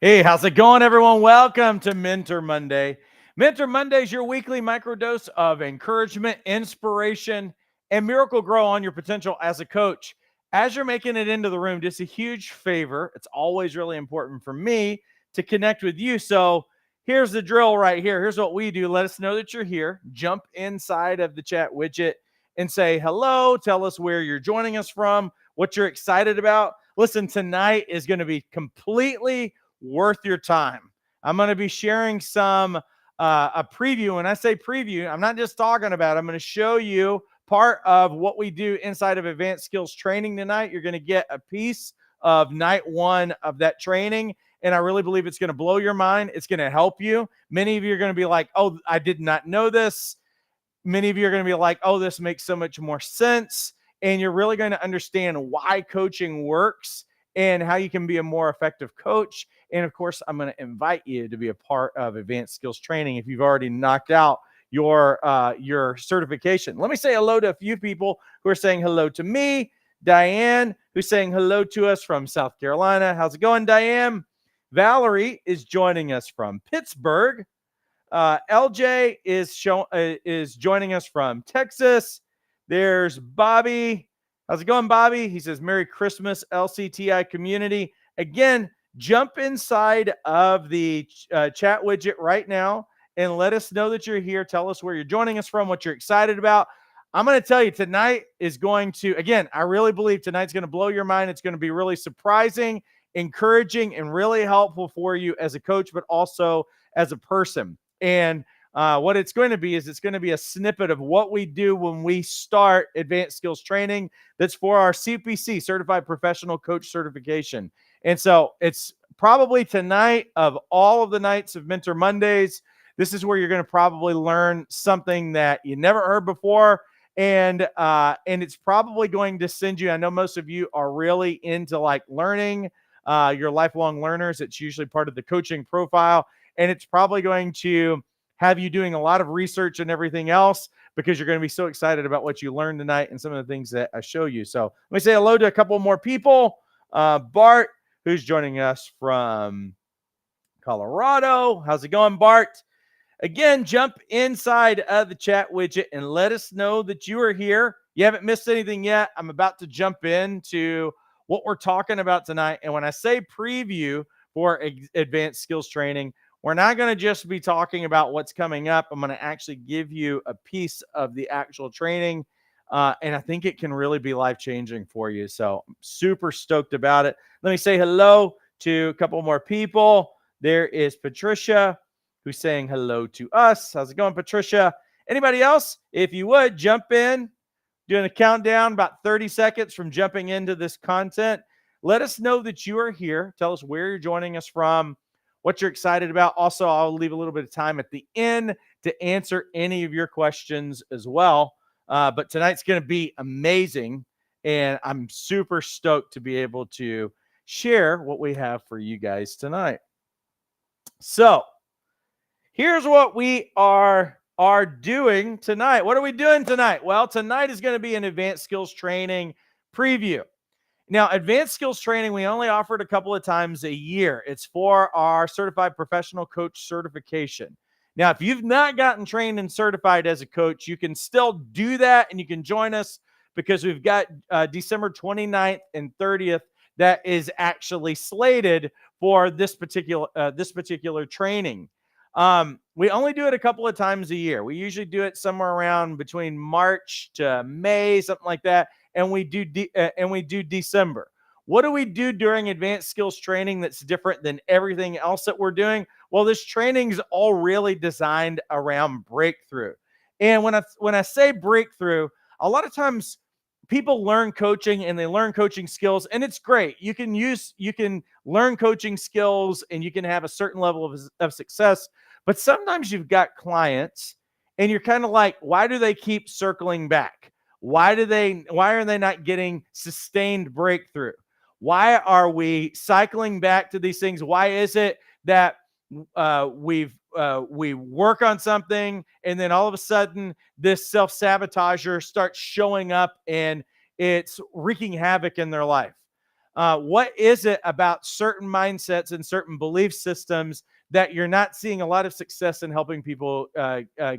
Hey, how's it going, everyone? Welcome to Mentor Monday. Mentor Monday is your weekly microdose of encouragement, inspiration, and miracle grow on your potential as a coach. As you're making it into the room, just a huge favor. It's always really important for me to connect with you. So here's the drill right here. Here's what we do. Let us know that you're here. Jump inside of the chat widget and say hello. Tell us where you're joining us from, what you're excited about. Listen, tonight is going to be completely worth your time. I'm going to be sharing some a preview. When I say preview, I'm not just talking about it. I'm going to show you part of what we do inside of advanced skills training tonight. You're going to get a piece of night one of that training, and I really believe it's going to blow your mind. It's going to help you. Many of you are going to be like, oh, I did not know this. Many of you are going to be like, oh, this makes so much more sense. And you're really going to understand why coaching works and how you can be a more effective coach. And of course, I'm going to invite you to be a part of advanced skills training if you've already knocked out your certification. Let me say hello to a few people who are saying hello to me. Diane, who's saying hello to us from South Carolina. How's it going, Diane? Valerie is joining us from Pittsburgh. LJ is joining us from Texas. There's Bobby. How's it going, Bobby? He says, Merry Christmas, LCTI community. Again, jump inside of the chat widget right now and let us know that you're here. Tell us where you're joining us from, what you're excited about. I'm going to tell you tonight is going to, again, I really believe tonight's going to blow your mind. It's going to be really surprising, encouraging, and really helpful for you as a coach, but also as a person. And what it's going to be is it's going to be a snippet of what we do when we start advanced skills training that's for our CPC, Certified Professional Coach Certification. And so it's probably tonight of all of the nights of Mentor Mondays. This is where you're going to probably learn something that you never heard before. And it's probably going to send you, I know most of you are really into like learning. You're lifelong learners. It's usually part of the coaching profile. And it's probably going to have you doing a lot of research and everything else because you're going to be so excited about what you learned tonight and some of the things that I show you. So let me say hello to a couple more people. Bart, who's joining us from Colorado. How's it going, Bart? Again, jump inside of the chat widget and let us know that you are here. You haven't missed anything yet. I'm about to jump into what we're talking about tonight. And when I say preview for advanced skills training, we're not going to just be talking about what's coming up. I'm going to actually give you a piece of the actual training. And I think it can really be life-changing for you. So I'm super stoked about it. Let me say hello to a couple more people. There is Patricia, who's saying hello to us. How's it going, Patricia? Anybody else? If you would, jump in. Doing a countdown, about 30 seconds from jumping into this content. Let us know that you are here. Tell us where you're joining us from, what you're excited about. Also, I'll leave a little bit of time at the end to answer any of your questions as well. But tonight's going to be amazing, and I'm super stoked to be able to share what we have for you guys tonight. So here's what we are doing tonight. What are we doing tonight? Well, tonight is going to be an advanced skills training preview. Now, advanced skills training, we only offer it a couple of times a year. It's for our certified professional coach certification. Now, if you've not gotten trained and certified as a coach, you can still do that and you can join us because we've got December 29th and 30th that is actually slated for this particular training. We only do it a couple of times a year. We usually do it somewhere around between March to May, something like that. And we do December. What do we do during advanced skills training that's different than everything else that we're doing? Well, this training is all really designed around breakthrough. And when I say breakthrough, a lot of times people learn coaching and they learn coaching skills, and it's great. You can learn coaching skills and you can have a certain level of success. But sometimes you've got clients and you're kind of like, why do they keep circling back? Why are they not getting sustained breakthrough? Why are we cycling back to these things? Why is it that we work on something and then all of a sudden this self-sabotager starts showing up and it's wreaking havoc in their life? What is it about certain mindsets and certain belief systems that you're not seeing a lot of success in helping people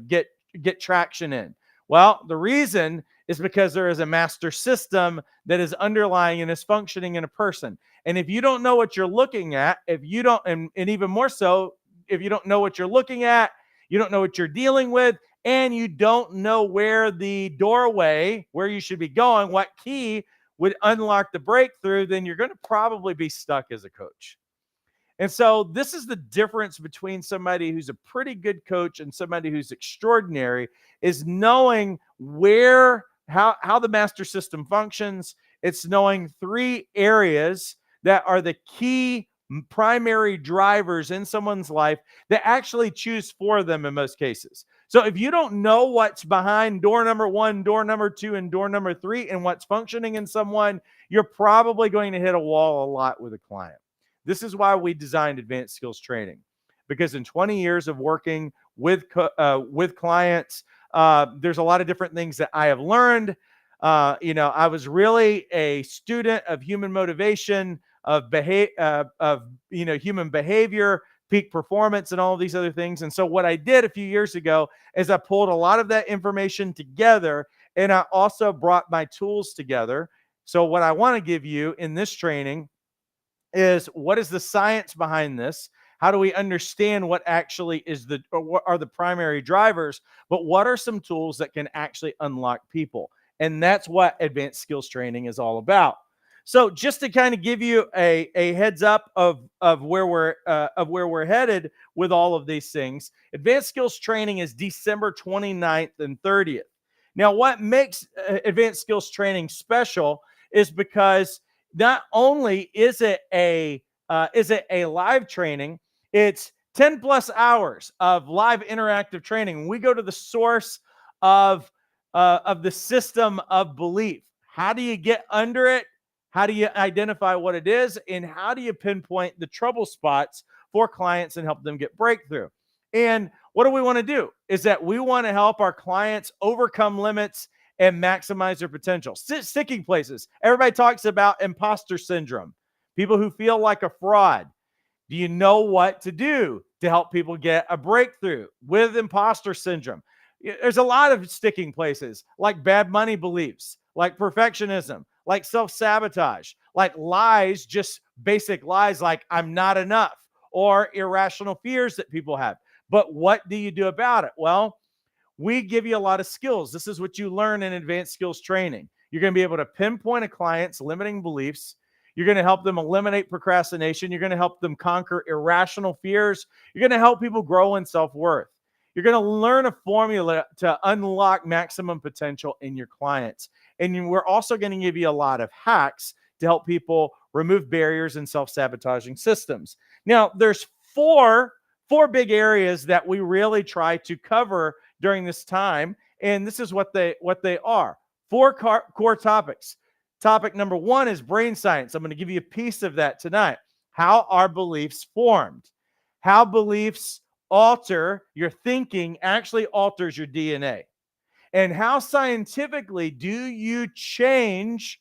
get traction in? Well, the reason is because there is a master system that is underlying and is functioning in a person. And if you don't know what you're looking at, if you don't, and even more so, if you don't know what you're looking at, you don't know what you're dealing with, and you don't know where the doorway, where you should be going, what key would unlock the breakthrough, then you're going to probably be stuck as a coach. And so this is the difference between somebody who's a pretty good coach and somebody who's extraordinary, is knowing how the master system functions. It's knowing 3 areas that are the key primary drivers in someone's life that actually choose for them in most cases. So if you don't know what's behind door number 1, door number 2, and door number 3 and what's functioning in someone, you're probably going to hit a wall a lot with a client. This is why we designed advanced skills training, because in 20 years of working with clients, there's a lot of different things that I have learned. I was really a student of human motivation, of human behavior, peak performance, and all of these other things. And so what I did a few years ago is I pulled a lot of that information together, and I also brought my tools together. So what I want to give you in this training is, what is the science behind this? How do we understand what actually is what are the primary drivers? But what are some tools that can actually unlock people? And that's what advanced skills training is all about. So just to kind of give you a heads up of where we're headed with all of these things, advanced skills training is December 29th and 30th. Now, what makes advanced skills training special is because not only is it a live training, it's 10 plus hours of live interactive training. We go to the source of the system of belief. How do you get under it? How do you identify what it is? And how do you pinpoint the trouble spots for clients and help them get breakthrough? And what do we want to do? Is that we want to help our clients overcome limits and maximize their potential. Sticking places. Everybody talks about imposter syndrome, people who feel like a fraud. Do you know what to do to help people get a breakthrough with imposter syndrome? There's a lot of sticking places, like bad money beliefs, like perfectionism, like self-sabotage, like lies, just basic lies like I'm not enough, or irrational fears that people have. But what do you do about it? Well, we give you a lot of skills. This is what you learn in advanced skills training. You're going to be able to pinpoint a client's limiting beliefs. You're going to help them eliminate procrastination. You're going to help them conquer irrational fears. You're going to help people grow in self-worth. You're going to learn a formula to unlock maximum potential in your clients. And we're also going to give you a lot of hacks to help people remove barriers and self-sabotaging systems. Now, there's four big areas that we really try to cover during this time, and this is what they are. 4 core topics. Topic number 1 is brain science. I'm going to give you a piece of that tonight. How are beliefs formed? How beliefs alter your thinking actually alters your DNA. And how scientifically do you change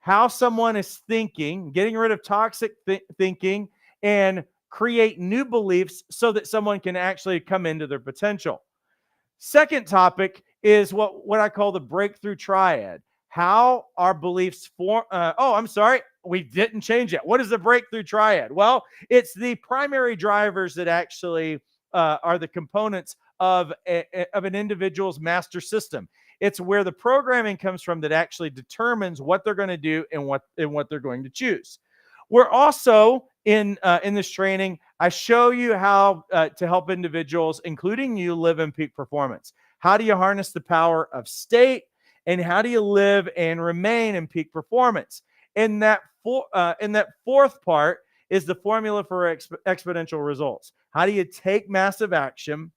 how someone is thinking, getting rid of toxic thinking, and create new beliefs so that someone can actually come into their potential. Second topic is what I call the breakthrough triad. How our beliefs form. We didn't change it. What is the breakthrough triad? Well, it's the primary drivers that actually are the components of an individual's master system. It's where the programming comes from that actually determines what they're going to do and what they're going to choose. We're also in this training, I show you how to help individuals, including you, live in peak performance. How do you harness the power of state, and how do you live and remain in peak performance? And that fourth part is the formula for exponential results. How do you take massive action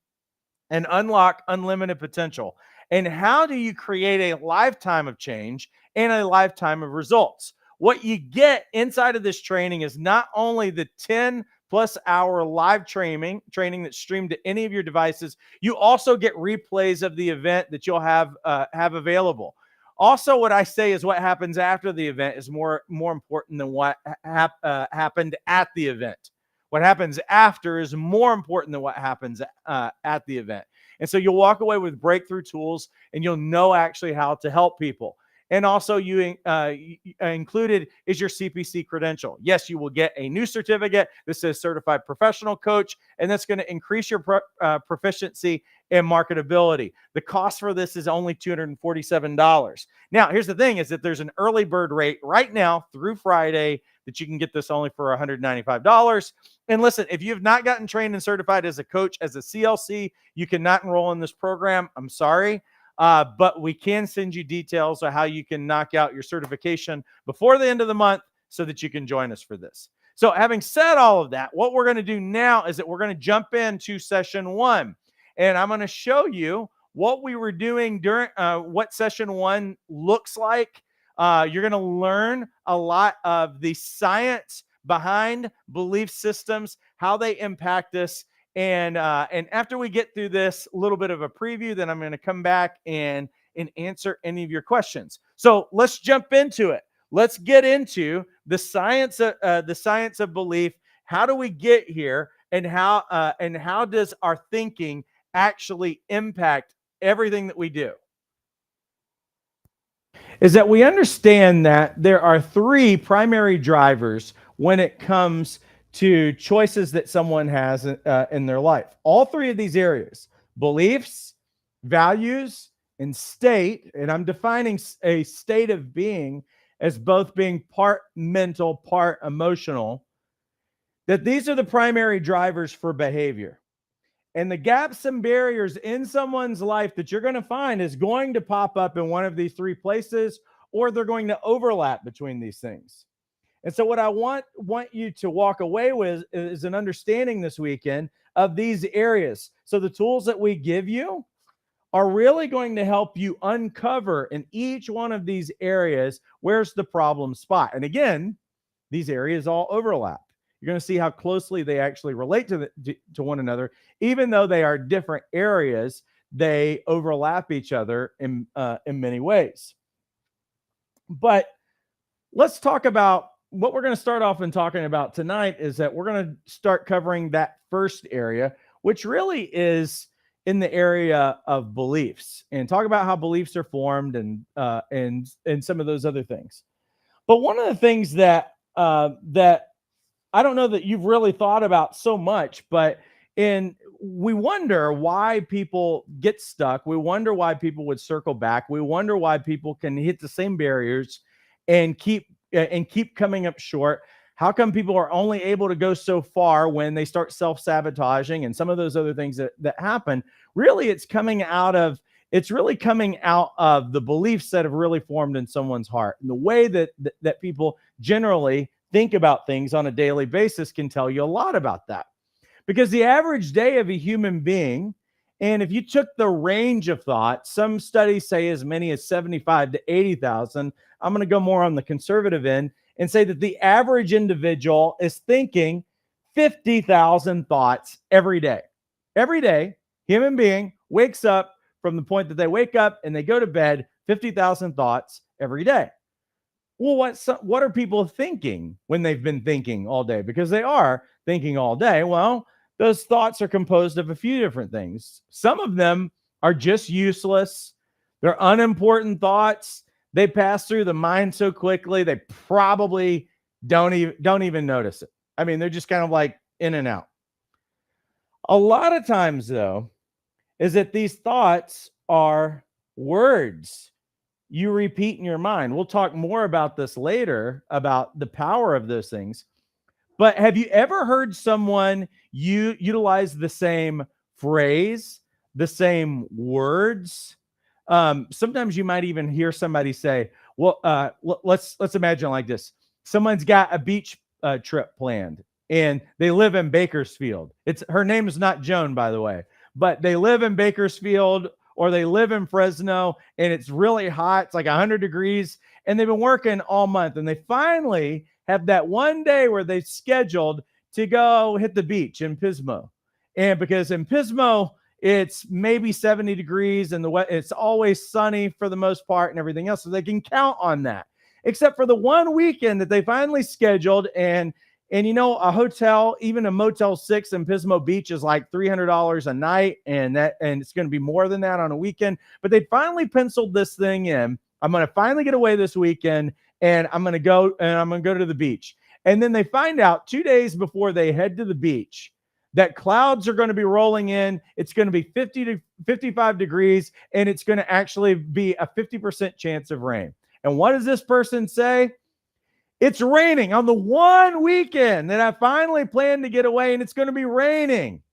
and unlock unlimited potential? And how do you create a lifetime of change and a lifetime of results? What you get inside of this training is not only the 10 plus hour live training that's streamed to any of your devices, you also get replays of the event that you'll have available. Also, what I say is what happens after the event is more important than what happened at the event. What happens after is more important than what happens at the event. And so you'll walk away with breakthrough tools, and you'll know actually how to help people. And also, you included is your CPC credential. Yes, you will get a new certificate. This says Certified Professional Coach, and that's going to increase your proficiency and marketability. The cost for this is only $247. Now, here's the thing: is that there's an early bird rate right now through Friday that you can get this only for $195. And listen, if you have not gotten trained and certified as a coach, as a CLC, you cannot enroll in this program. I'm sorry. But we can send you details of how you can knock out your certification before the end of the month so that you can join us for this. So having said all of that, what we're going to do now is that we're going to jump into session 1. And I'm going to show you what we were doing during what session 1 looks like. You're going to learn a lot of the science behind belief systems, how they impact us. And after we get through this little bit of a preview, then I'm going to come back and answer any of your questions. So let's jump into it. Let's get into the science of belief. How do we get here, and how does our thinking actually impact everything that we do? Is that we understand that there are 3 primary drivers when it comes to choices that someone has in their life. All 3 of these areas: beliefs, values, and state. And I'm defining a state of being as both being part mental, part emotional. That these are the primary drivers for behavior. And the gaps and barriers in someone's life that you're going to find is going to pop up in one of these 3 places, or they're going to overlap between these things. And so what I want you to walk away with is an understanding this weekend of these areas. So the tools that we give you are really going to help you uncover in each one of these areas where's the problem spot. And again, these areas all overlap. You're going to see how closely they actually relate to one another. Even though they are different areas, they overlap each other in many ways. But let's talk about what we're going to start off in talking about tonight. Is that we're going to start covering that first area, which really is in the area of beliefs, and talk about how beliefs are formed and some of those other things. But one of the things that I don't know that you've really thought about so much, but we wonder why people get stuck. We wonder why people would circle back. We wonder why people can hit the same barriers and keep coming up short. How come people are only able to go so far when they start self-sabotaging and some of those other things that happen? Really, it's really coming out of the beliefs that have really formed in someone's heart. And the way that people generally think about things on a daily basis can tell you a lot about that. Because the average day of a human being, and if you took the range of thought, some studies say as many as 75 to 80,000. I'm going to go more on the conservative end and say that the average individual is thinking 50,000 thoughts every day. Every day, human being wakes up from the point that they wake up and they go to bed, 50,000 thoughts every day. Well, what are people thinking when they've been thinking all day? Because they are thinking all day. Well, those thoughts are composed of a few different things. Some of them are just useless. They're unimportant thoughts. They pass through the mind so quickly, they probably don't even notice it. I mean, they're just kind of like in and out. A lot of times, though, is that these thoughts are words you repeat in your mind. We'll talk more about this later, about the power of those things. But have you ever heard someone utilize the same phrase, the same words? Sometimes you might even hear somebody say, well, let's imagine like this. Someone's got a beach trip planned and they live in Bakersfield. Her name is not Joan, by the way, but they live in Bakersfield, or they live in Fresno, and it's really hot. It's like 100 degrees, and they've been working all month, and they finally have that one day where they've scheduled to go hit the beach in Pismo. And because in Pismo, it's maybe 70 degrees and it's always sunny for the most part and everything else. So they can count on that, except for the one weekend that they finally scheduled. And a hotel, even a Motel 6 in Pismo Beach is like $300 a night. And it's going to be more than that on a weekend. But they finally penciled this thing in. I'm going to finally get away this weekend, and I'm going to go to the beach. And then they find out 2 days before they head to the beach that clouds are going to be rolling in. It's going to be 50 to 55 degrees, and it's going to actually be a 50% chance of rain. And what does this person say? It's raining on the one weekend that I finally planned to get away, and it's going to be raining.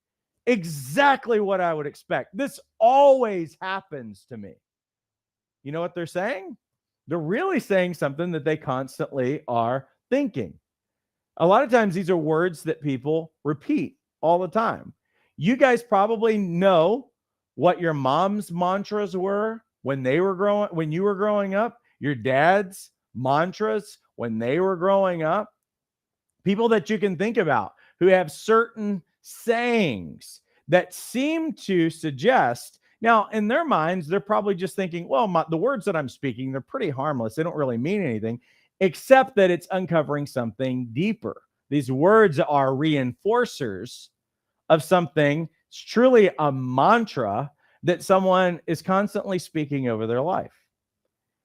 Exactly what I would expect. This always happens to me. You know what they're saying? They're really saying something that they constantly are thinking. A lot of times these are words that people repeat all the time. You guys probably know what your mom's mantras were when you were growing up, your dad's mantras when they were growing up. People that you can think about who have certain sayings that seem to suggest. Now, in their minds, they're probably just thinking, well, the words that I'm speaking, they're pretty harmless. They don't really mean anything, except that it's uncovering something deeper. These words are reinforcers of something. It's truly a mantra that someone is constantly speaking over their life.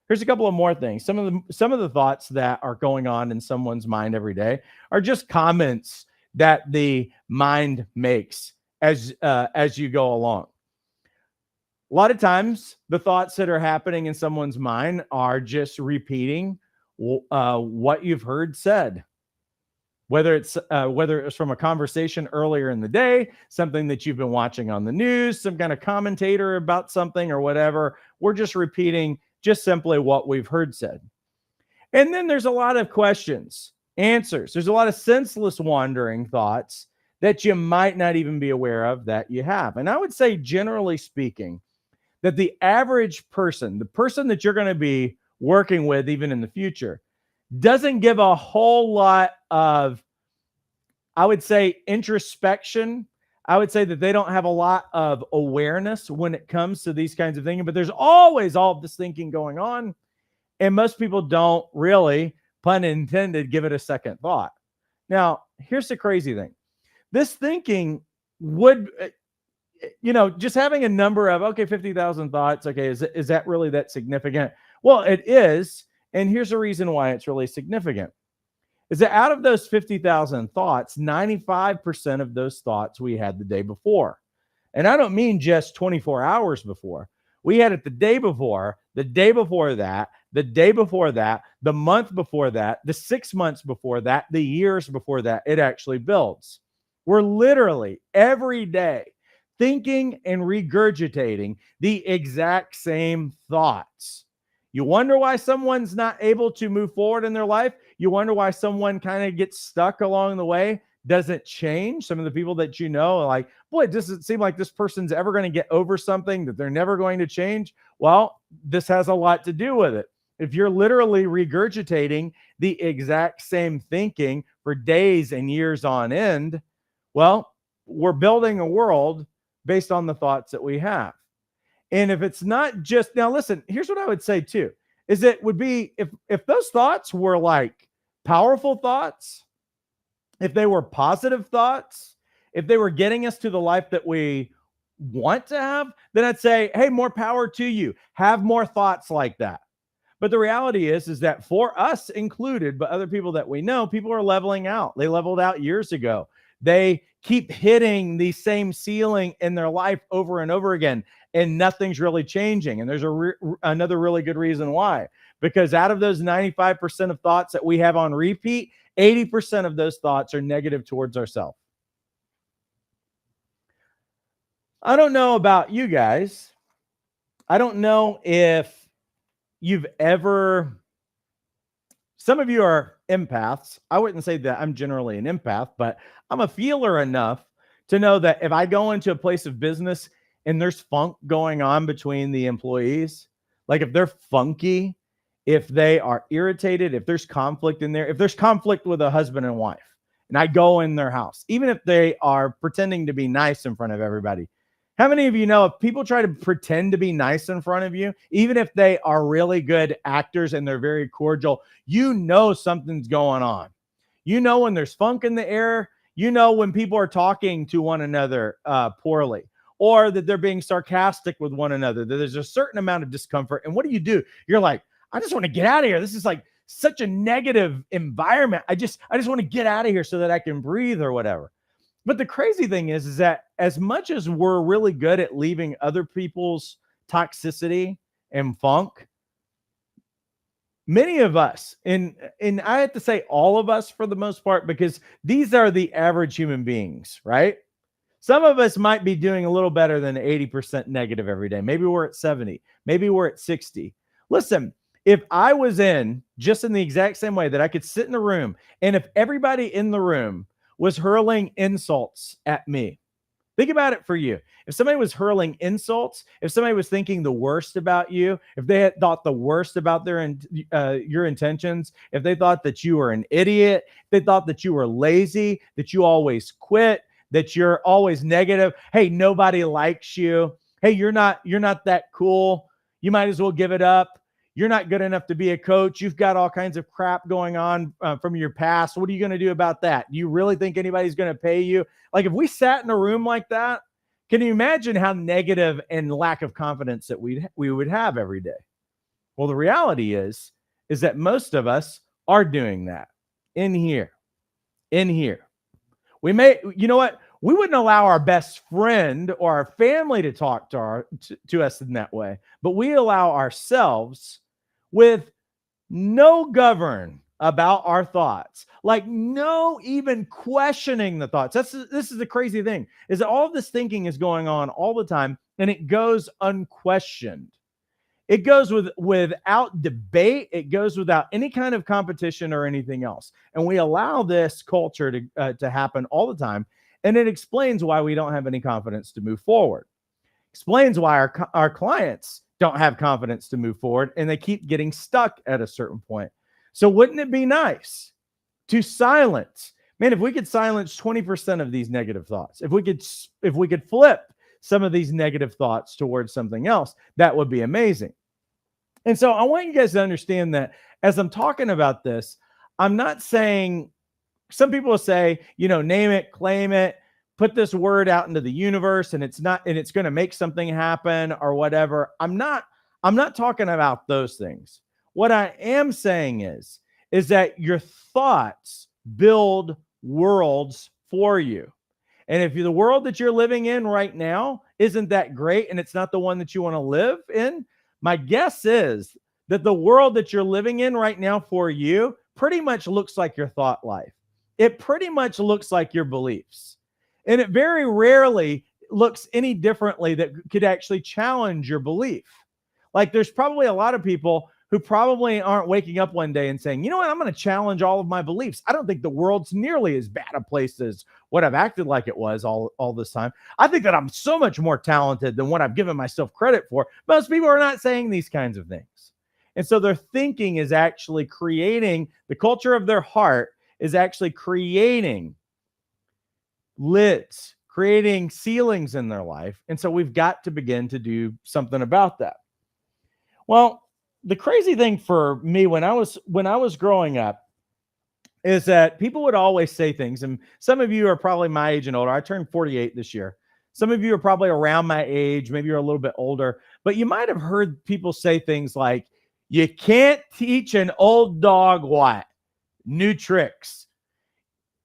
Here's a couple of more things. Some of the thoughts that are going on in someone's mind every day are just comments that the mind makes as you go along. A lot of times, the thoughts that are happening in someone's mind are just repeating what you've heard said. Whether it's from a conversation earlier in the day, something that you've been watching on the news, some kind of commentator about something or whatever, we're just repeating just simply what we've heard said. And then there's a lot of questions, answers. There's a lot of senseless wandering thoughts that you might not even be aware of that you have. And I would say, generally speaking, that the average person, the person that you're going to be working with even in the future, doesn't give a whole lot of, I would say, introspection. I would say that they don't have a lot of awareness when it comes to these kinds of things, but there's always all of this thinking going on. And most people don't really, pun intended, give it a second thought. Now, here's the crazy thing. This thinking would, just having a number of, 50,000 thoughts. Okay, is that really that significant? Well, it is. And here's the reason why it's really significant. Is that out of those 50,000 thoughts, 95% of those thoughts we had the day before. And I don't mean just 24 hours before. We had it the day before, the day before that, the day before that, the month before that, the 6 months before that, the years before that. It actually builds. We're literally every day thinking and regurgitating the exact same thoughts. You wonder why someone's not able to move forward in their life? You wonder why someone kind of gets stuck along the way, doesn't change? Some of the people that you know are like, boy, it doesn't seem like this person's ever going to get over something, that they're never going to change. Well, this has a lot to do with it. If you're literally regurgitating the exact same thinking for days and years on end, well, we're building a world based on the thoughts that we have. And if it's not just, now listen, here's what I would say too, is it would be, if those thoughts were like powerful thoughts, if they were positive thoughts, if they were getting us to the life that we want to have, then I'd say, hey, more power to you. Have more thoughts like that. But the reality is that for us included, but other people that we know, people are leveling out. They leveled out years ago. They keep hitting the same ceiling in their life over and over again, and nothing's really changing. And there's another really good reason why. Because out of those 95% of thoughts that we have on repeat, 80% of those thoughts are negative towards ourselves. I don't know about you guys. I don't know if you've ever, some of you are empaths. I wouldn't say that I'm generally an empath, but I'm a feeler enough to know that if I go into a place of business and there's funk going on between the employees, like if they're funky, if they are irritated, if there's conflict in there, if there's conflict with a husband and wife, and I go in their house, even if they are pretending to be nice in front of everybody, How many of you know if people try to pretend to be nice in front of you, even if they are really good actors and they're very cordial, you know something's going on. You know when there's funk in the air. You know when people are talking to one another poorly, or that they're being sarcastic with one another, that there's a certain amount of discomfort. And what do? You're like, I just want to get out of here. This is like such a negative environment. I just want to get out of here so that I can breathe or whatever. But the crazy thing is that as much as we're really good at leaving other people's toxicity and funk, many of us, and I have to say all of us for the most part, because these are the average human beings, right? Some of us might be doing a little better than 80% negative every day. Maybe we're at 70, maybe we're at 60. Listen, if I was in just in the exact same way that I could sit in a room, and if everybody in the room was hurling insults at me, think about it for you. If somebody was hurling insults, if somebody was thinking the worst about you, if they had thought the worst about your intentions, if they thought that you were an idiot, if they thought that you were lazy, that you always quit, that you're always negative, hey, nobody likes you, hey, you're not that cool, you might as well give it up, you're not good enough to be a coach, you've got all kinds of crap going on from your past, what are you going to do about that? Do you really think anybody's going to pay you? Like if we sat in a room like that, can you imagine how negative and lack of confidence that we would have every day? Well, the reality is that most of us are doing that in here. We may, you know what? We wouldn't allow our best friend or our family to talk to us in that way, but we allow ourselves with no govern about our thoughts, like no even questioning the thoughts. This is the crazy thing, is that all of this thinking is going on all the time, and it goes unquestioned. It goes without debate. It goes without any kind of competition or anything else. And we allow this culture to happen all the time. And it explains why we don't have any confidence to move forward. Explains why our clients don't have confidence to move forward, and they keep getting stuck at a certain point. So wouldn't it be nice to silence? Man, if we could silence 20% of these negative thoughts, if we could flip some of these negative thoughts towards something else, that would be amazing. And so I want you guys to understand that as I'm talking about this, I'm not saying, some people will say, name it, claim it, put this word out into the universe, and it's going to make something happen or whatever. I'm not talking about those things. What I am saying is that your thoughts build worlds for you. And if the world that you're living in right now isn't that great, and it's not the one that you want to live in, my guess is that the world that you're living in right now for you pretty much looks like your thought life. It pretty much looks like your beliefs. And it very rarely looks any differently that could actually challenge your belief. Like there's probably a lot of people who probably aren't waking up one day and saying, you know what, I'm going to challenge all of my beliefs. I don't think the world's nearly as bad a place as what I've acted like it was all this time. I think that I'm so much more talented than what I've given myself credit for. Most people are not saying these kinds of things. And so their thinking is actually creating, the culture of their heart is actually creating lids, creating ceilings in their life. And so we've got to begin to do something about that. Well, the crazy thing for me when I was growing up is that people would always say things, and some of you are probably my age and older. I turned 48 this year. Some of you are probably around my age, maybe you're a little bit older, but you might have heard people say things like, you can't teach an old dog what? New tricks.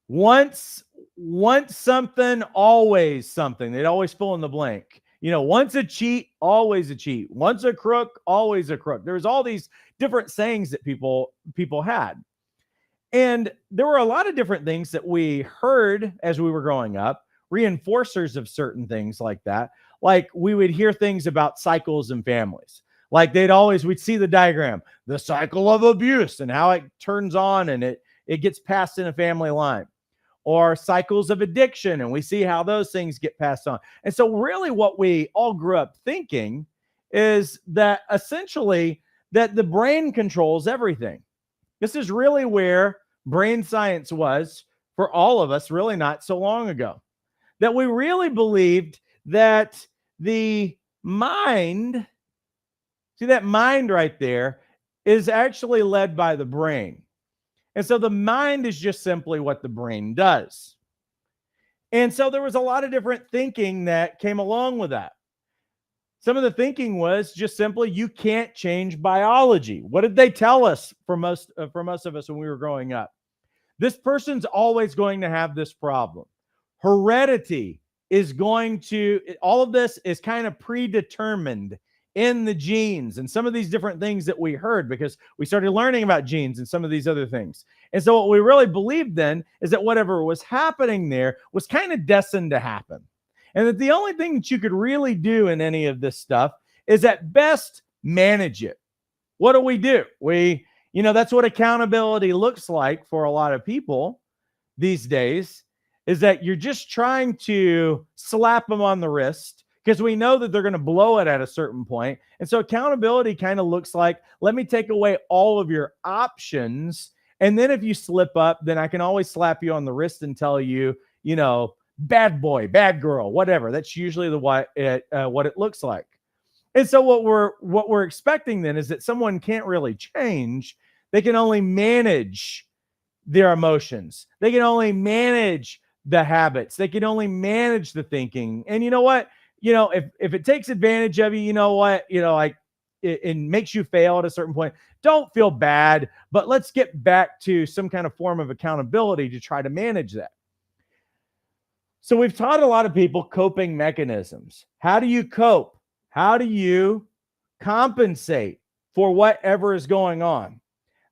Once something, always something. They'd always fill in the blank. Once a cheat, always a cheat. Once a crook, always a crook. There's all these different sayings that people had. And there were a lot of different things that we heard as we were growing up, reinforcers of certain things like that. Like we would hear things about cycles in families. Like we'd see the diagram, the cycle of abuse and how it turns on and it gets passed in a family line. Or cycles of addiction, and we see how those things get passed on. And so really what we all grew up thinking is that essentially that the brain controls everything. This is really where brain science was for all of us really not so long ago. That we really believed that the mind, see that mind right there, is actually led by the brain. And so the mind is just simply what the brain does. And so there was a lot of different thinking that came along with that. Some of the thinking was just simply you can't change biology. What did they tell us for most of us when we were growing up? This person's always going to have this problem. Heredity is going to, all of this is kind of predetermined in the genes and some of these different things that we heard because we started learning about genes and some of these other things. And so what we really believed then is that whatever was happening there was kind of destined to happen. And that the only thing that you could really do in any of this stuff is at best manage it. What do? That's what accountability looks like for a lot of people these days, is that you're just trying to slap them on the wrist because we know that they're going to blow it at a certain point. And so accountability kind of looks like, let me take away all of your options. And then if you slip up, then I can always slap you on the wrist and tell you, bad boy, bad girl, whatever. That's usually what it looks like. And so what we're expecting then is that someone can't really change. They can only manage their emotions. They can only manage the habits. They can only manage the thinking. And you know what? If it takes advantage of you, it makes you fail at a certain point, don't feel bad, but let's get back to some kind of form of accountability to try to manage that. So we've taught a lot of people coping mechanisms. How do you cope? How do you compensate for whatever is going on?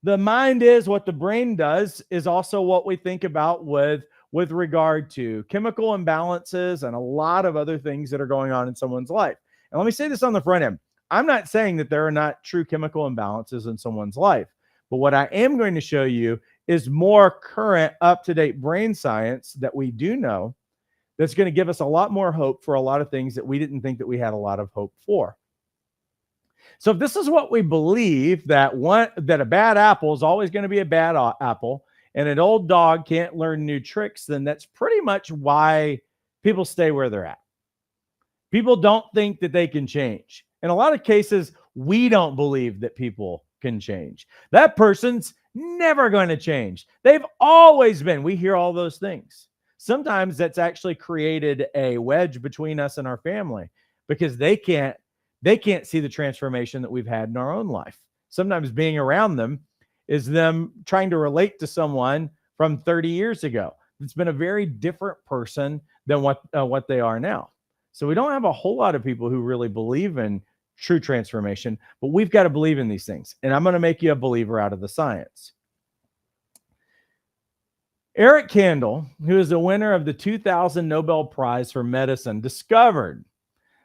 The mind is what the brain does, is also what we think about with regard to chemical imbalances and a lot of other things that are going on in someone's life. And let me say this on the front end. I'm not saying that there are not true chemical imbalances in someone's life, but what I am going to show you is more current, up-to-date brain science that we do know that's going to give us a lot more hope for a lot of things that we didn't think that we had a lot of hope for. So if this is what we believe, that a bad apple is always going to be a bad apple, and an old dog can't learn new tricks, then that's pretty much why people stay where they're at. People don't think that they can change. In a lot of cases, we don't believe that people can change. That person's never going to change. They've always been. We hear all those things. Sometimes that's actually created a wedge between us and our family because they can't see the transformation that we've had in our own life. Sometimes being around them is them trying to relate to someone from 30 years ago. It's been a very different person than what they are now. So we don't have a whole lot of people who really believe in true transformation, but we've got to believe in these things. And I'm going to make you a believer out of the science. Eric Kandel, who is the winner of the 2000 Nobel Prize for Medicine, discovered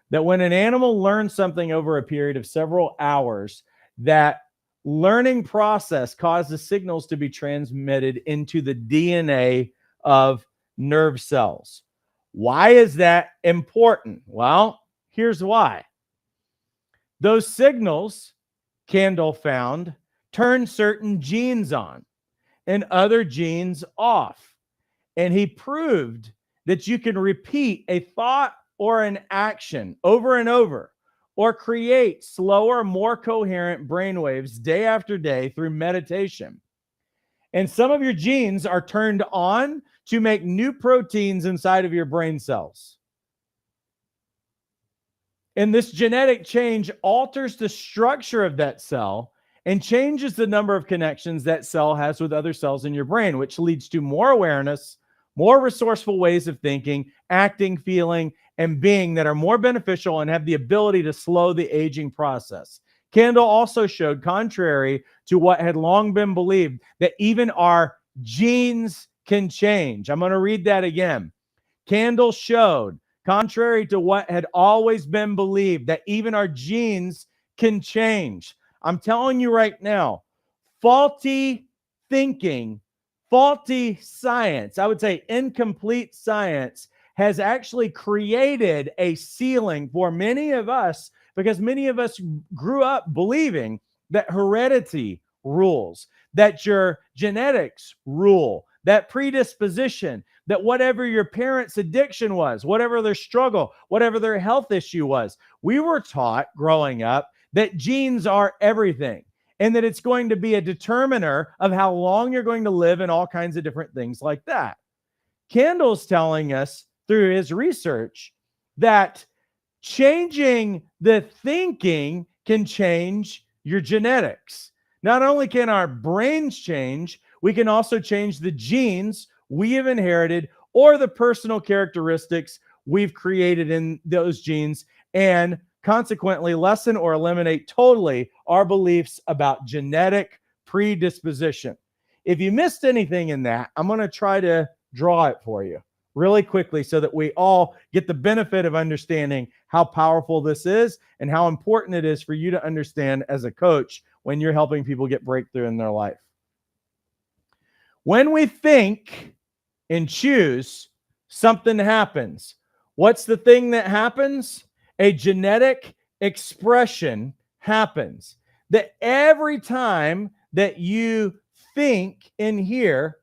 that when an animal learns something over a period of several hours, that learning process causes signals to be transmitted into the DNA of nerve cells. Why is that important? Well, here's why. Those signals, Kandel found, turn certain genes on and other genes off. And he proved that you can repeat a thought or an action over and over, or create slower, more coherent brainwaves day after day through meditation. And some of your genes are turned on to make new proteins inside of your brain cells. And this genetic change alters the structure of that cell and changes the number of connections that cell has with other cells in your brain, which leads to more awareness, more resourceful ways of thinking, acting, feeling, and being that are more beneficial and have the ability to slow the aging process. Kandel also showed, contrary to what had long been believed, that even our genes can change. I'm going to read that again. Kandel showed, contrary to what had always been believed, that even our genes can change. I'm telling you right now, faulty thinking, faulty science, I would say incomplete science, has actually created a ceiling for many of us because many of us grew up believing that heredity rules, that your genetics rule, that predisposition, that whatever your parents' addiction was, whatever their struggle, whatever their health issue was, we were taught growing up that genes are everything and that it's going to be a determiner of how long you're going to live and all kinds of different things like that. Kendall's telling us through his research that changing the thinking can change your genetics. Not only can our brains change, we can also change the genes we have inherited or the personal characteristics we've created in those genes, and consequently lessen or eliminate totally our beliefs about genetic predisposition. If you missed anything in that, I'm going to try to draw it for you really quickly so that we all get the benefit of understanding how powerful this is and how important it is for you to understand as a coach when you're helping people get breakthrough in their life. When we think and choose, something happens. What's the thing that happens? A genetic expression happens. That every time that you think in here,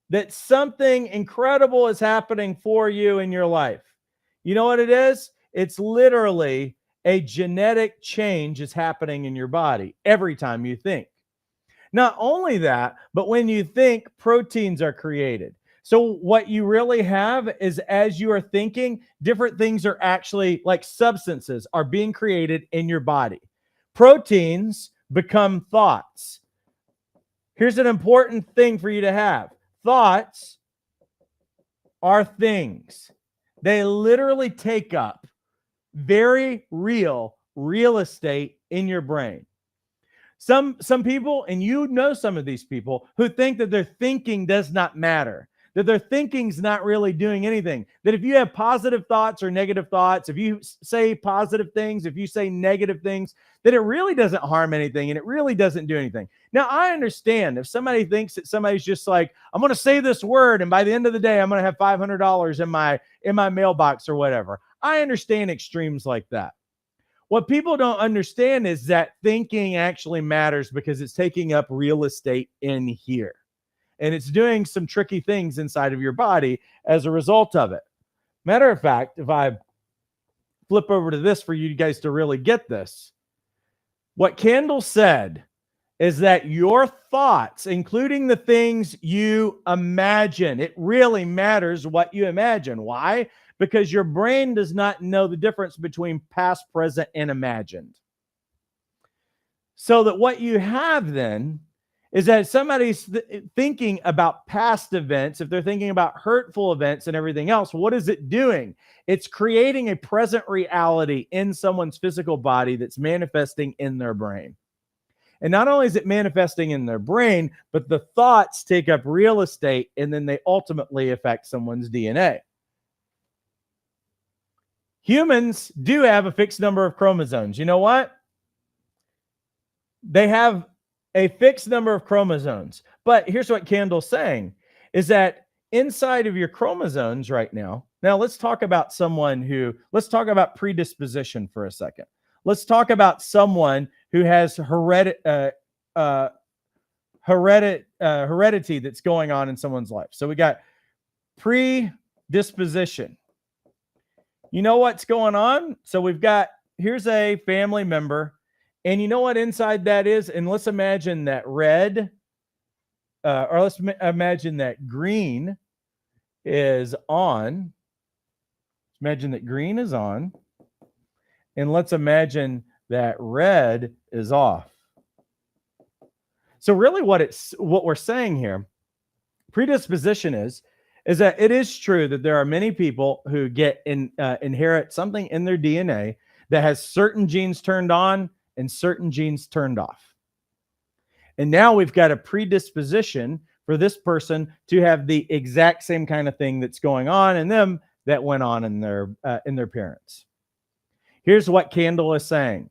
that something incredible is happening for you in your life. You know what it is? It's literally a genetic change is happening in your body every time you think. Not only that, but when you think, proteins are created. So what you really have is, as you are thinking, different things are actually, like substances, are being created in your body. Proteins become thoughts. Here's an important thing for you to have. Thoughts are things. They literally take up very real estate in your brain. Some people, and you know some of these people, who think that their thinking does not matter, that their thinking's not really doing anything, that if you have positive thoughts or negative thoughts, if you say positive things, if you say negative things, that it really doesn't harm anything and it really doesn't do anything. Now, I understand if somebody thinks that somebody's just like, I'm going to say this word and by the end of the day, I'm going to have $500 in my mailbox or whatever. I understand extremes like that. What people don't understand is that thinking actually matters because it's taking up real estate in here. And it's doing some tricky things inside of your body as a result of it. Matter of fact, if I flip over to this for you guys to really get this, what Kendall said is that your thoughts, including the things you imagine, it really matters what you imagine. Why? Because your brain does not know the difference between past, present, and imagined. So that what you have then is that somebody's thinking about past events, if they're thinking about hurtful events and everything else, what is it doing? It's creating a present reality in someone's physical body that's manifesting in their brain. And not only is it manifesting in their brain, but the thoughts take up real estate and then they ultimately affect someone's DNA. Humans do have a fixed number of chromosomes. You know what? They have a fixed number of chromosomes. But here's what Kendall's saying, is that inside of your chromosomes right now, let's talk about let's talk about predisposition for a second. Let's talk about someone who has heredity that's going on in someone's life. So we got predisposition. You know what's going on? So here's a family member, and you know what inside that is? And let's imagine that red, or let's imagine that green is on. Imagine that green is on. And let's imagine that red is off. So really what we're saying here, predisposition is that it is true that there are many people who inherit something in their DNA that has certain genes turned on and certain genes turned off. And now we've got a predisposition for this person to have the exact same kind of thing that's going on in them that went on in their parents. Here's what Kendall is saying.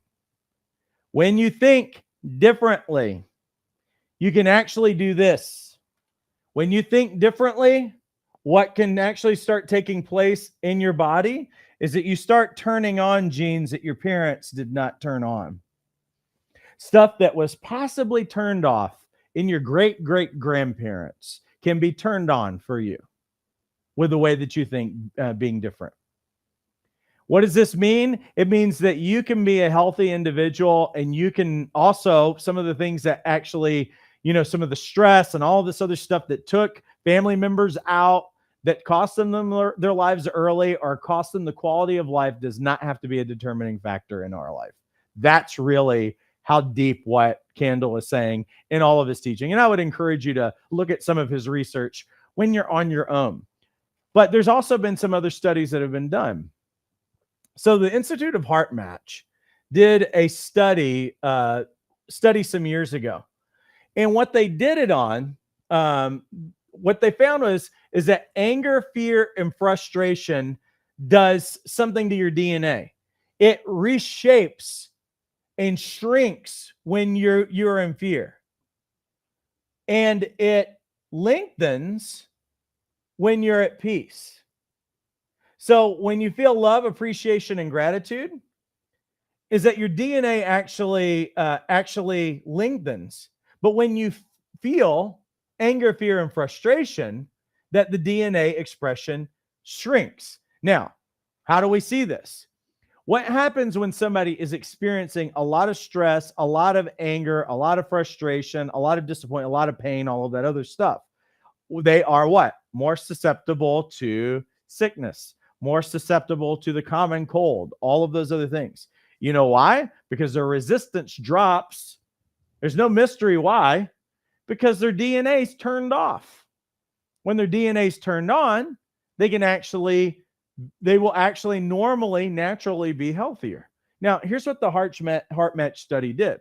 When you think differently, you can actually do this. When you think differently, what can actually start taking place in your body is that you start turning on genes that your parents did not turn on. Stuff that was possibly turned off in your great-great-grandparents can be turned on for you with the way that you think being different. What does this mean? It means that you can be a healthy individual, and you can also, some of the things that actually, some of the stress and all this other stuff that took family members out, that cost them their lives early or cost them the quality of life, does not have to be a determining factor in our life. That's really how deep what Candle is saying in all of his teaching. And I would encourage you to look at some of his research when you're on your own. But there's also been some other studies that have been done. So the Institute of Heart Match did a study some years ago. And what they did it on, what they found is that anger, fear, and frustration does something to your DNA. It reshapes and shrinks when you're in fear. And it lengthens when you're at peace. So when you feel love, appreciation, and gratitude, is that your DNA actually lengthens. But when you feel anger, fear, and frustration, that the DNA expression shrinks. Now, how do we see this? What happens when somebody is experiencing a lot of stress, a lot of anger, a lot of frustration, a lot of disappointment, a lot of pain, all of that other stuff? They are what? More susceptible to sickness, more susceptible to the common cold, all of those other things. You know why? Because their resistance drops. There's no mystery why. Because their DNA is turned off. When their DNA is turned on, they will actually normally, naturally be healthier. Now, here's what the Heart Match study did.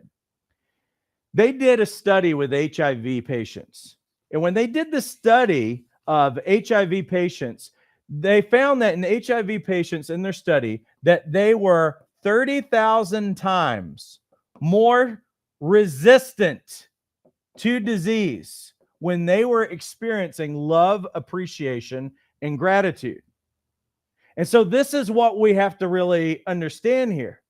They did a study with HIV patients. And when they did the study of HIV patients, they found that in HIV patients in their study, that they were 30,000 times more resistant to disease when they were experiencing love, appreciation, and gratitude. And so this is what we have to really understand here,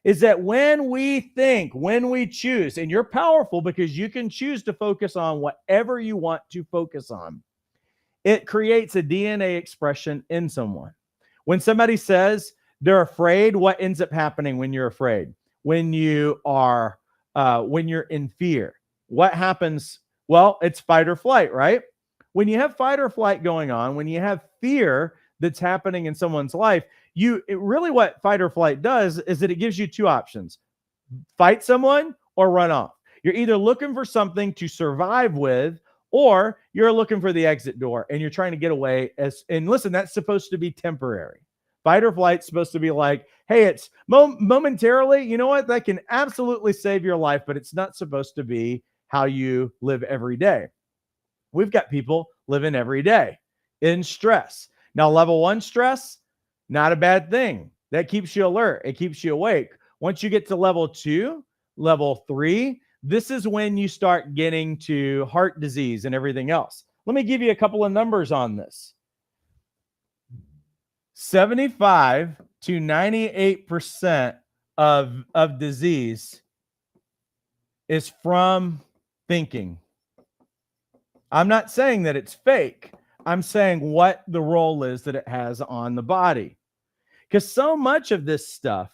is that when we choose, and you're powerful because you can choose to focus on whatever you want to focus on, it creates a DNA expression in someone. When somebody says they're afraid, what ends up happening when you're afraid? When you're in fear, what happens? Well, it's fight or flight, right? When you have fight or flight going on, when you have fear that's happening in someone's life, really what fight or flight does is that it gives you two options: fight someone or run off. You're either looking for something to survive with, or you're looking for the exit door and you're trying to get away. And listen, that's supposed to be temporary. Fight or flight is supposed to be like, hey, it's momentarily, you know what? That can absolutely save your life, but it's not supposed to be how you live every day. We've got people living every day in stress. Now, level 1 stress, not a bad thing. That keeps you alert. It keeps you awake. Once you get to level 2, level 3, this is when you start getting to heart disease and everything else. Let me give you a couple of numbers on this. 75 to 98% of disease is from thinking. I'm not saying that it's fake. I'm saying what the role is that it has on the body. Because so much of this stuff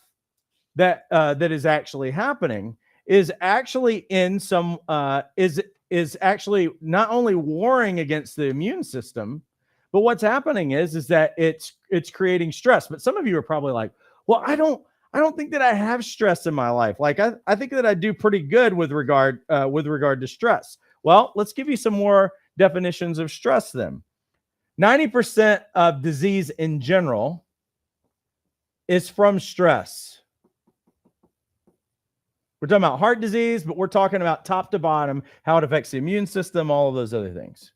that is actually happening is actually is actually not only warring against the immune system, but what's happening is that it's creating stress. But some of you are probably like, well, I don't think that I have stress in my life. Like I think that I do pretty good with regard to stress. Well, let's give you some more definitions of stress then. 90% of disease in general is from stress. We're talking about heart disease, but we're talking about top to bottom, how it affects the immune system, all of those other things.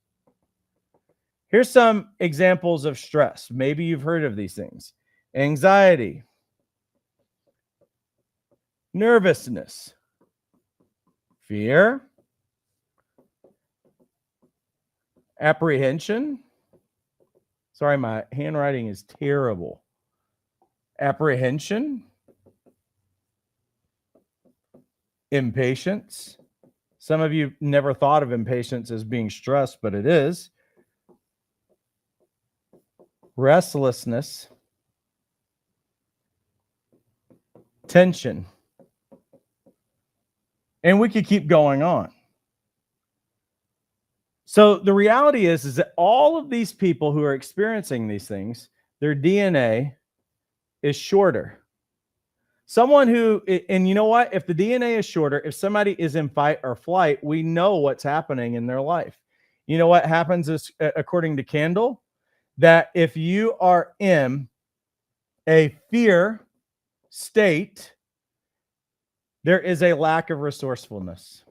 Here's some examples of stress. Maybe you've heard of these things: anxiety, nervousness, fear, apprehension. Sorry, my handwriting is terrible. Apprehension, impatience, Some of you never thought of impatience as being stress, but it is. Restlessness, tension, and we could keep going on. So the reality is that all of these people who are experiencing these things, their DNA is shorter. Someone who, and you know what? If the DNA is shorter, if somebody is in fight or flight, we know what's happening in their life. You know what happens is, according to Candle, that if you are in a fear state, there is a lack of resourcefulness.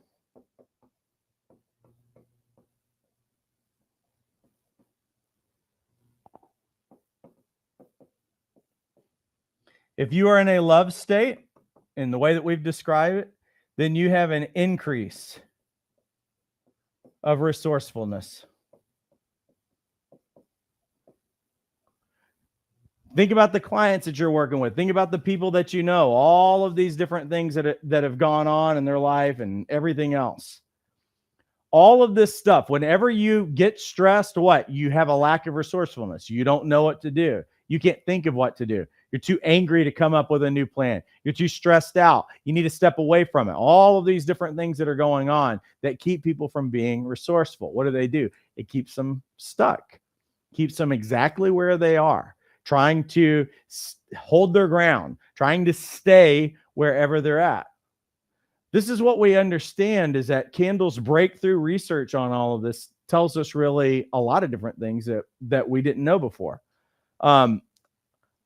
If you are in a love state, in the way that we've described it, then you have an increase of resourcefulness. Think about the clients that you're working with. Think about the people that you know, all of these different things that have gone on in their life and everything else. All of this stuff, whenever you get stressed, what? You have a lack of resourcefulness. You don't know what to do. You can't think of what to do. You're too angry to come up with a new plan. You're too stressed out. You need to step away from it. All of these different things that are going on that keep people from being resourceful. What do? It keeps them stuck, keeps them exactly where they are, trying to hold their ground, trying to stay wherever they're at. This is what we understand, is that Candle's breakthrough research on all of this tells us really a lot of different things that we didn't know before.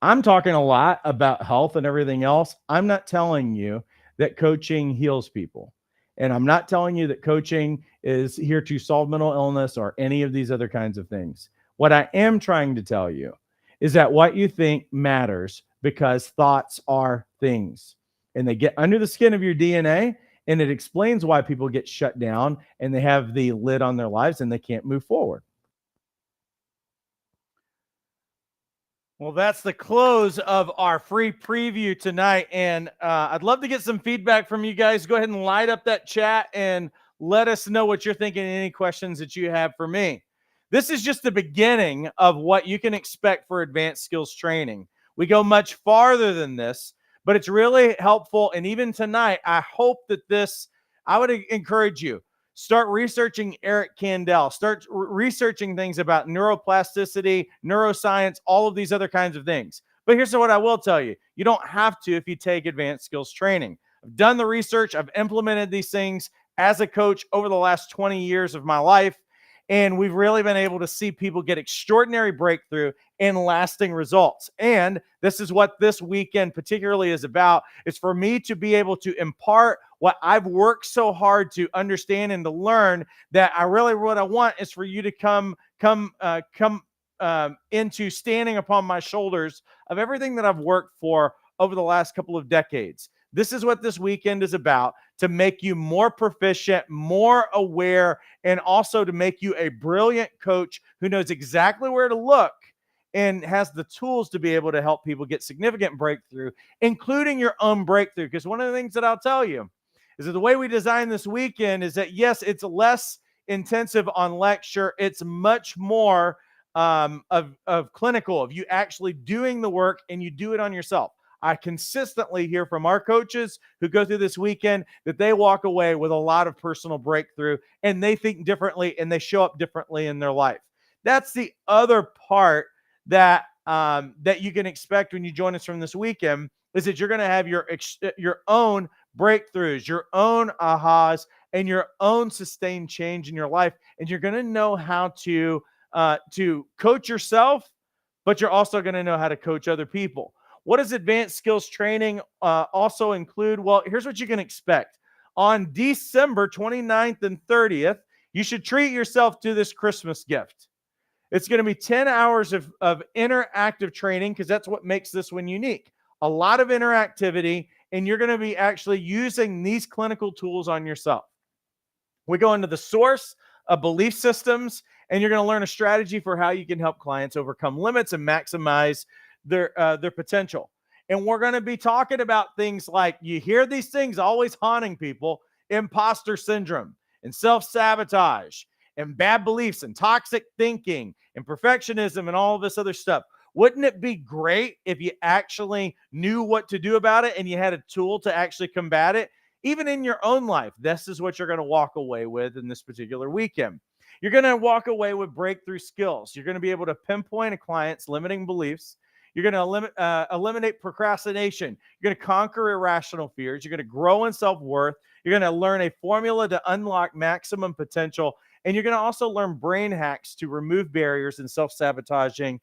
I'm talking a lot about health and everything else. I'm not telling you that coaching heals people. And I'm not telling you that coaching is here to solve mental illness or any of these other kinds of things. What I am trying to tell you is that what you think matters, because thoughts are things. And they get under the skin of your DNA, and it explains why people get shut down and they have the lid on their lives and they can't move forward. Well, that's the close of our free preview tonight. And I'd love to get some feedback from you guys. Go ahead and light up that chat and let us know what you're thinking and any questions that you have for me. This is just the beginning of what you can expect for advanced skills training. We go much farther than this, but it's really helpful. And even tonight, I hope that I would encourage you, start researching Eric Kandel, start researching things about neuroplasticity, neuroscience, all of these other kinds of things. But here's what I will tell you. You don't have to if you take advanced skills training. I've done the research. I've implemented these things as a coach over the last 20 years of my life. And we've really been able to see people get extraordinary breakthrough and lasting results. And this is what this weekend particularly is about, is for me to be able to impart what I've worked so hard to understand and to learn, that what I want is for you to come into standing upon my shoulders of everything that I've worked for over the last couple of decades. This is what this weekend is about, to make you more proficient, more aware, and also to make you a brilliant coach who knows exactly where to look and has the tools to be able to help people get significant breakthrough, including your own breakthrough. Because one of the things that I'll tell you is that the way we design this weekend is that, yes, it's less intensive on lecture. It's much more of clinical, of you actually doing the work, and you do it on yourself. I consistently hear from our coaches who go through this weekend that they walk away with a lot of personal breakthrough, and they think differently and they show up differently in their life. That's the other part that you can expect when you join us from this weekend, is that you're going to have your own breakthroughs, your own ahas, and your own sustained change in your life. And you're going to know how to coach yourself, but you're also going to know how to coach other people. What does advanced skills training also include? Well, here's what you can expect. On December 29th and 30th, you should treat yourself to this Christmas gift. It's going to be 10 hours of interactive training, because that's what makes this one unique. A lot of interactivity, and you're going to be actually using these clinical tools on yourself. We go into the source of belief systems, and you're going to learn a strategy for how you can help clients overcome limits and maximize their potential. And we're going to be talking about things like, you hear these things always haunting people, imposter syndrome and self-sabotage and bad beliefs and toxic thinking and perfectionism and all of this other stuff. Wouldn't it be great if you actually knew what to do about it and you had a tool to actually combat it? Even in your own life, this is what you're going to walk away with in this particular weekend. You're going to walk away with breakthrough skills. You're going to be able to pinpoint a client's limiting beliefs. You're going to eliminate procrastination. You're going to conquer irrational fears. You're going to grow in self-worth. You're going to learn a formula to unlock maximum potential. And you're going to also learn brain hacks to remove barriers and self-sabotaging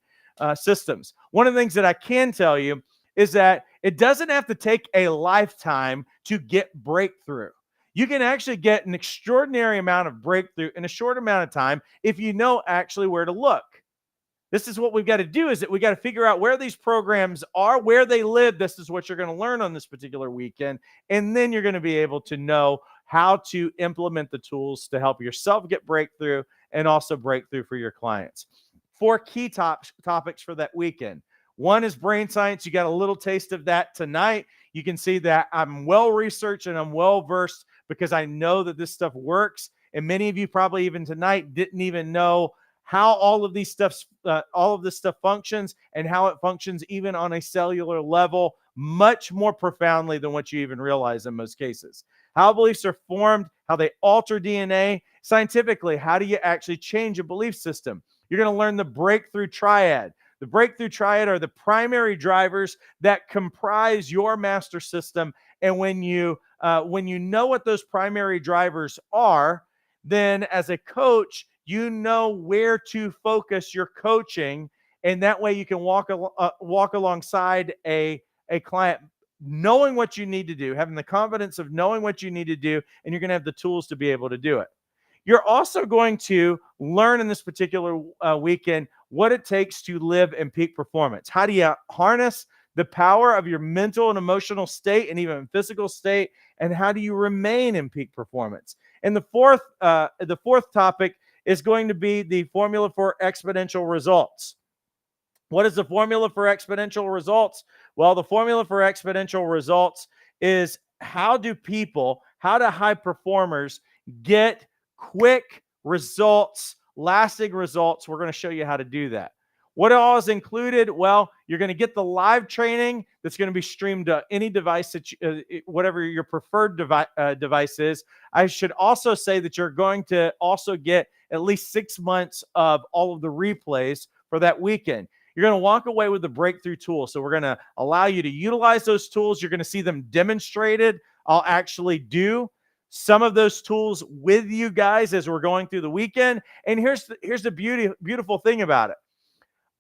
systems. One of the things that I can tell you is that it doesn't have to take a lifetime to get breakthrough. You can actually get an extraordinary amount of breakthrough in a short amount of time if you know actually where to look. This is what we've got to do, is that we got to figure out where these programs are, where they live. This is what you're going to learn on this particular weekend. And then you're going to be able to know how to implement the tools to help yourself get breakthrough and also breakthrough for your clients. 4 key topics for that weekend. One is brain science. You got a little taste of that tonight. You can see that I'm well researched and I'm well versed because I know that this stuff works. And many of you probably even tonight didn't even know how all of this stuff functions and how it functions even on a cellular level, much more profoundly than what you even realize in most cases. How beliefs are formed, how they alter DNA. Scientifically, how do you actually change a belief system? You're going to learn the breakthrough triad. The breakthrough triad are the primary drivers that comprise your master system. And when you know what those primary drivers are, then as a coach, you know where to focus your coaching, and that way you can walk alongside a client, knowing what you need to do, having the confidence of knowing what you need to do, and you're going to have the tools to be able to do it. You're also going to learn in this particular weekend what it takes to live in peak performance. How do you harness the power of your mental and emotional state and even physical state, and how do you remain in peak performance? And the fourth topic is going to be the formula for exponential results. What is the formula for exponential results? Well, the formula for exponential results is how do high performers get quick results, lasting results? We're going to show you how to do that. What all is included? Well, you're going to get the live training that's going to be streamed to any device that whatever your preferred device is. I should also say that you're going to also get at least 6 months of all of the replays for that weekend. You're going to walk away with the breakthrough tools. So we're going to allow you to utilize those tools. You're going to see them demonstrated. I'll actually do some of those tools with you guys as we're going through the weekend. And here's the beautiful thing about it.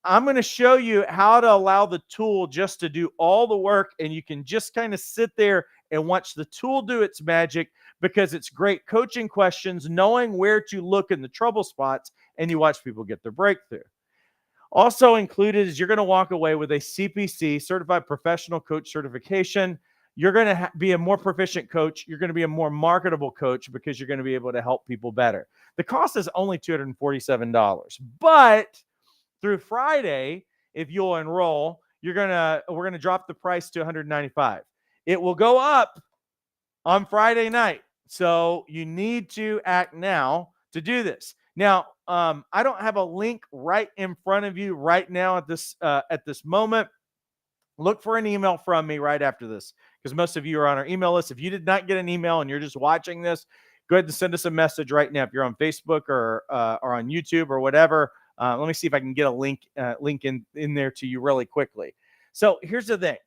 I'm going to show you how to allow the tool just to do all the work, and you can just kind of sit there and watch the tool do its magic, because it's great coaching questions, knowing where to look in the trouble spots, and you watch people get their breakthrough. Also included is you're going to walk away with a CPC, Certified Professional Coach certification. You're going to be a more proficient coach. You're going to be a more marketable coach because you're going to be able to help people better. The cost is only $247, but through Friday, if you'll enroll, we're gonna drop the price to $195. It will go up on Friday night, so you need to act now to do this. Now, I don't have a link right in front of you right now at this moment. Look for an email from me right after this, because most of you are on our email list. If you did not get an email and you're just watching this, go ahead and send us a message right now. If you're on Facebook or on YouTube or whatever. Let me see if I can get a link in there to you really quickly. So here's the thing.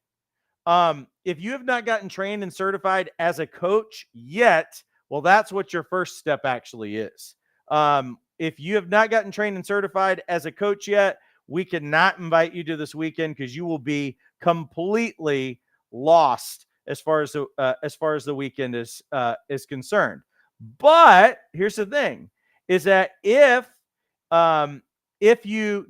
If you have not gotten trained and certified as a coach yet, well, that's what your first step actually is. If you have not gotten trained and certified as a coach yet, we cannot invite you to this weekend because you will be completely lost as far as the weekend is concerned. But here's the thing: is that if you've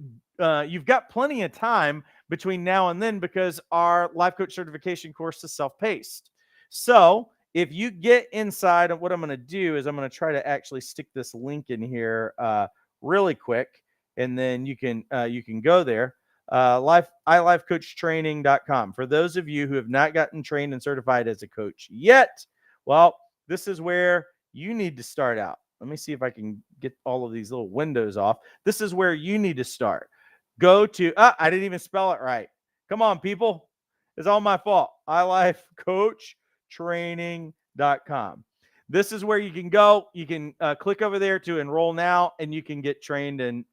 got plenty of time between now and then, because our life coach certification course is self-paced. So if you get inside, of what I'm going to do is I'm going to try to actually stick this link in here really quick, and then you can go there. ilifecoachtraining.com. For those of you who have not gotten trained and certified as a coach yet, well, this is where you need to start out. Let me see if I can get all of these little windows off. This is where you need to start. Go to, I didn't even spell it right. Come on, people. It's all my fault. ilifecoachtraining.com. This is where you can go. You can click over there to enroll now, and you can get trained and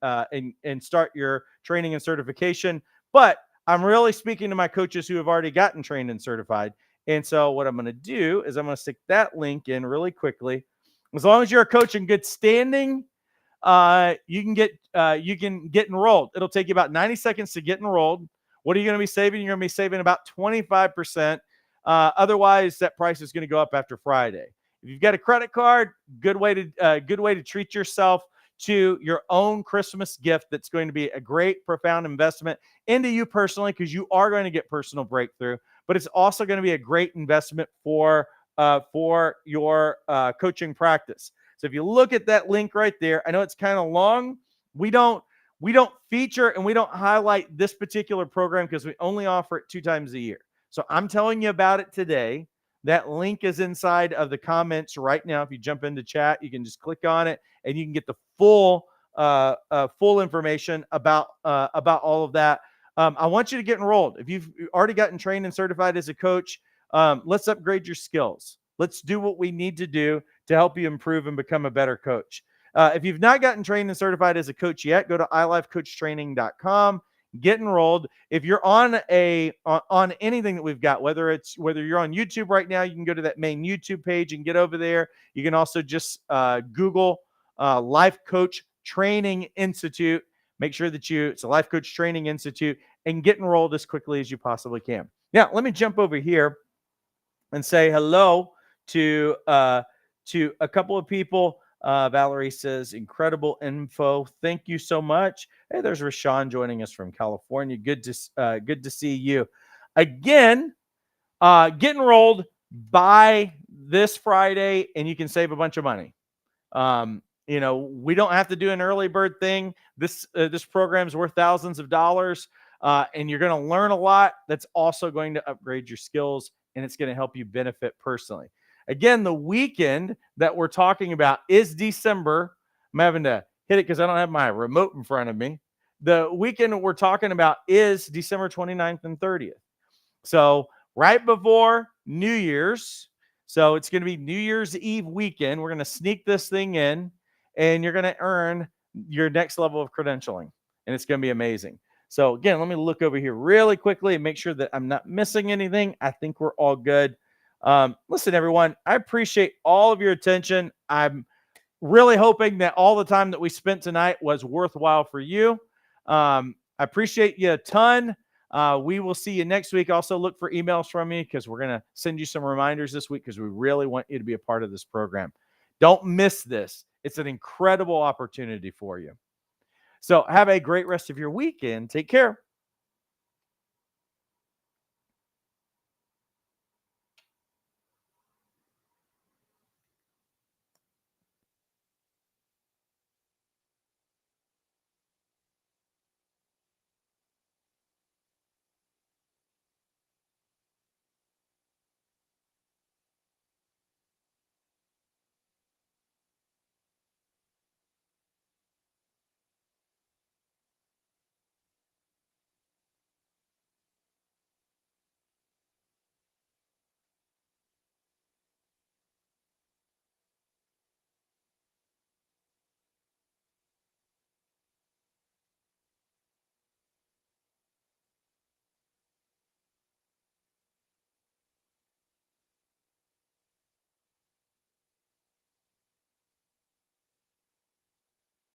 start your training and certification. But I'm really speaking to my coaches who have already gotten trained and certified. And so what I'm going to do is I'm going to stick that link in really quickly. As long as you're a coach in good standing, you can get enrolled. It'll take you about 90 seconds to get enrolled. What are you going to be saving? You're going to be saving about 25%. Otherwise, that price is going to go up after Friday. If you've got a credit card, good way to treat yourself to your own Christmas gift. That's going to be a great, profound investment into you personally, because you are going to get personal breakthrough. But it's also going to be a great investment for your coaching practice. So if you look at that link right there, I know it's kind of long. We don't feature and we don't highlight this particular program because we only offer it 2 times a year. So I'm telling you about it today. That link is inside of the comments right now. If you jump into chat, you can just click on it and you can get the full information about all of that. I want you to get enrolled. If you've already gotten trained and certified as a coach, let's upgrade your skills. Let's do what we need to do to help you improve and become a better coach. If you've not gotten trained and certified as a coach yet, go to ilifecoachtraining.com. Get enrolled. If you're on anything that we've got, whether you're on YouTube right now, you can go to that main YouTube page and get over there. You can also just Google Life Coach Training Institute. Make sure that it's a Life Coach Training Institute, and get enrolled as quickly as you possibly can. Now, let me jump over here and say hello to a couple of people. Valerie says, incredible info. Thank you so much. Hey, there's Rashawn joining us from California. Good to see you. Again, get enrolled by this Friday, and you can save a bunch of money. We don't have to do an early bird thing. This program is worth thousands of dollars, and you're going to learn a lot. That's also going to upgrade your skills, and it's going to help you benefit personally. Again, the weekend that we're talking about is December. I'm having to hit it because I don't have my remote in front of me. The weekend we're talking about is December 29th and 30th. So right before New Year's. So it's going to be New Year's Eve weekend. We're going to sneak this thing in, and you're going to earn your next level of credentialing, and it's going to be amazing. So again, let me look over here really quickly and make sure that I'm not missing anything. I think we're all good. Listen, everyone, I appreciate all of your attention. I'm really hoping that all the time that we spent tonight was worthwhile for you. I appreciate you a ton. We will see you next week. Also look for emails from me, because we're going to send you some reminders this week, because we really want you to be a part of this program. Don't miss this. It's an incredible opportunity for you. So have a great rest of your weekend. Take care.